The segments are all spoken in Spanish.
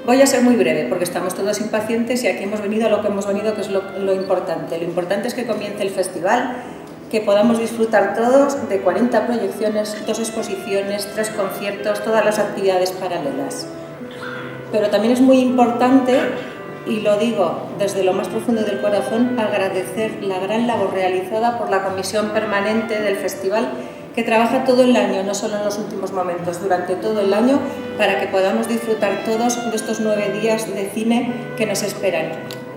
Voy a ser muy breve porque estamos todos impacientes y aquí hemos venido a lo que hemos venido, que es lo importante. Lo importante es que comience el festival, que podamos disfrutar todos de 40 proyecciones, 2 exposiciones, 3 conciertos, todas las actividades paralelas. Pero también es muy importante, y lo digo desde lo más profundo del corazón, agradecer la gran labor realizada por la Comisión Permanente del Festival, que trabaja todo el año, no solo en los últimos momentos, durante todo el año, para que podamos disfrutar todos de estos 9 días de cine que nos esperan.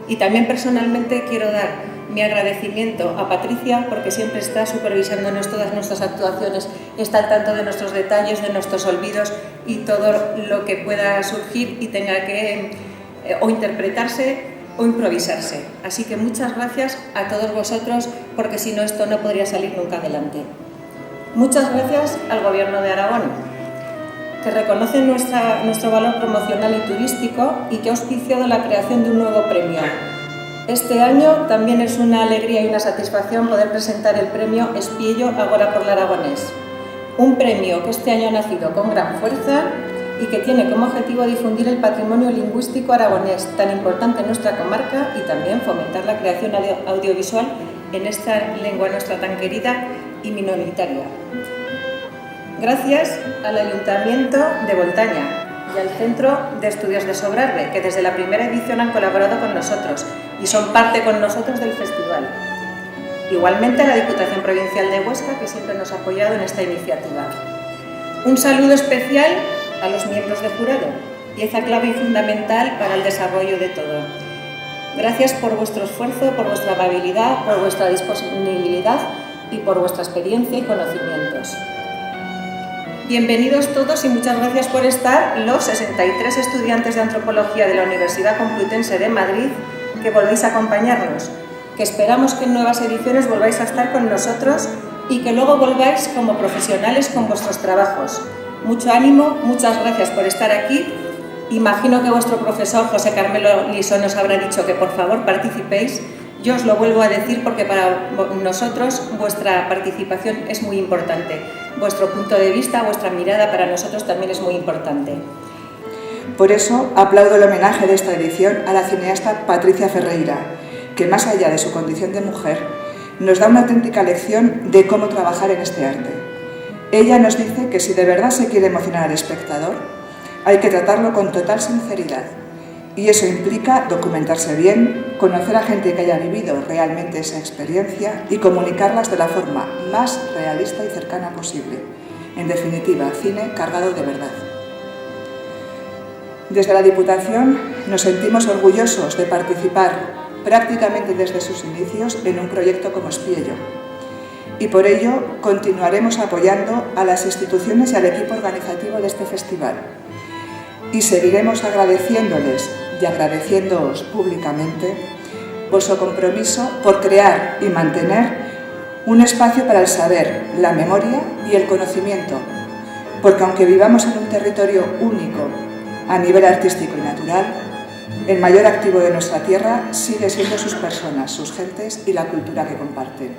Y también personalmente quiero dar mi agradecimiento a Patricia, porque siempre está supervisándonos todas nuestras actuaciones, está al tanto de nuestros detalles, de nuestros olvidos y todo lo que pueda surgir y tenga que o interpretarse o improvisarse. Así que muchas gracias a todos vosotros, porque si no, esto no podría salir nunca adelante. Muchas gracias al Gobierno de Aragón, que reconoce nuestro valor promocional y turístico y que ha auspiciado la creación de un nuevo premio. Este año también es una alegría y una satisfacción poder presentar el premio Espiello Agora por l'Aragonés, un premio que este año ha nacido con gran fuerza y que tiene como objetivo difundir el patrimonio lingüístico aragonés, tan importante en nuestra comarca, y también fomentar la creación audiovisual en esta lengua nuestra tan querida y minoritaria. Gracias al Ayuntamiento de Voltaña y al Centro de Estudios de Sobrarbe, que desde la primera edición han colaborado con nosotros y son parte con nosotros del festival. Igualmente a la Diputación Provincial de Huesca, que siempre nos ha apoyado en esta iniciativa. Un saludo especial a los miembros del jurado, pieza clave y fundamental para el desarrollo de todo. Gracias por vuestro esfuerzo, por vuestra amabilidad, por vuestra disponibilidad y por vuestra experiencia y conocimientos. Bienvenidos todos y muchas gracias por estar los 63 estudiantes de Antropología de la Universidad Complutense de Madrid que volvéis a acompañarnos, que esperamos que en nuevas ediciones volváis a estar con nosotros y que luego volváis como profesionales con vuestros trabajos. Mucho ánimo, muchas gracias por estar aquí. Imagino que vuestro profesor José Carmelo Lisón os habrá dicho que por favor participéis. Yo os lo vuelvo a decir porque para nosotros vuestra participación es muy importante. Vuestro punto de vista, vuestra mirada para nosotros también es muy importante. Por eso aplaudo el homenaje de esta edición a la cineasta Patricia Ferreira, que más allá de su condición de mujer, nos da una auténtica lección de cómo trabajar en este arte. Ella nos dice que si de verdad se quiere emocionar al espectador, hay que tratarlo con total sinceridad. Y eso implica documentarse bien, conocer a gente que haya vivido realmente esa experiencia y comunicarlas de la forma más realista y cercana posible. En definitiva, cine cargado de verdad. Desde la Diputación nos sentimos orgullosos de participar prácticamente desde sus inicios en un proyecto como Espiello. Y por ello continuaremos apoyando a las instituciones y al equipo organizativo de este festival. Y seguiremos agradeciéndoles y agradeciéndoos públicamente por su compromiso por crear y mantener un espacio para el saber, la memoria y el conocimiento, porque aunque vivamos en un territorio único a nivel artístico y natural, el mayor activo de nuestra tierra sigue siendo sus personas, sus gentes y la cultura que comparten.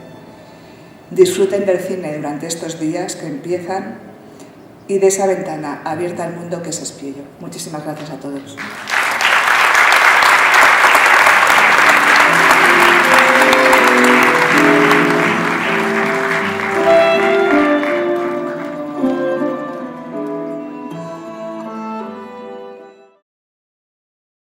Disfruten del cine durante estos días que empiezan y de esa ventana abierta al mundo que es Espiello. Muchísimas gracias a todos.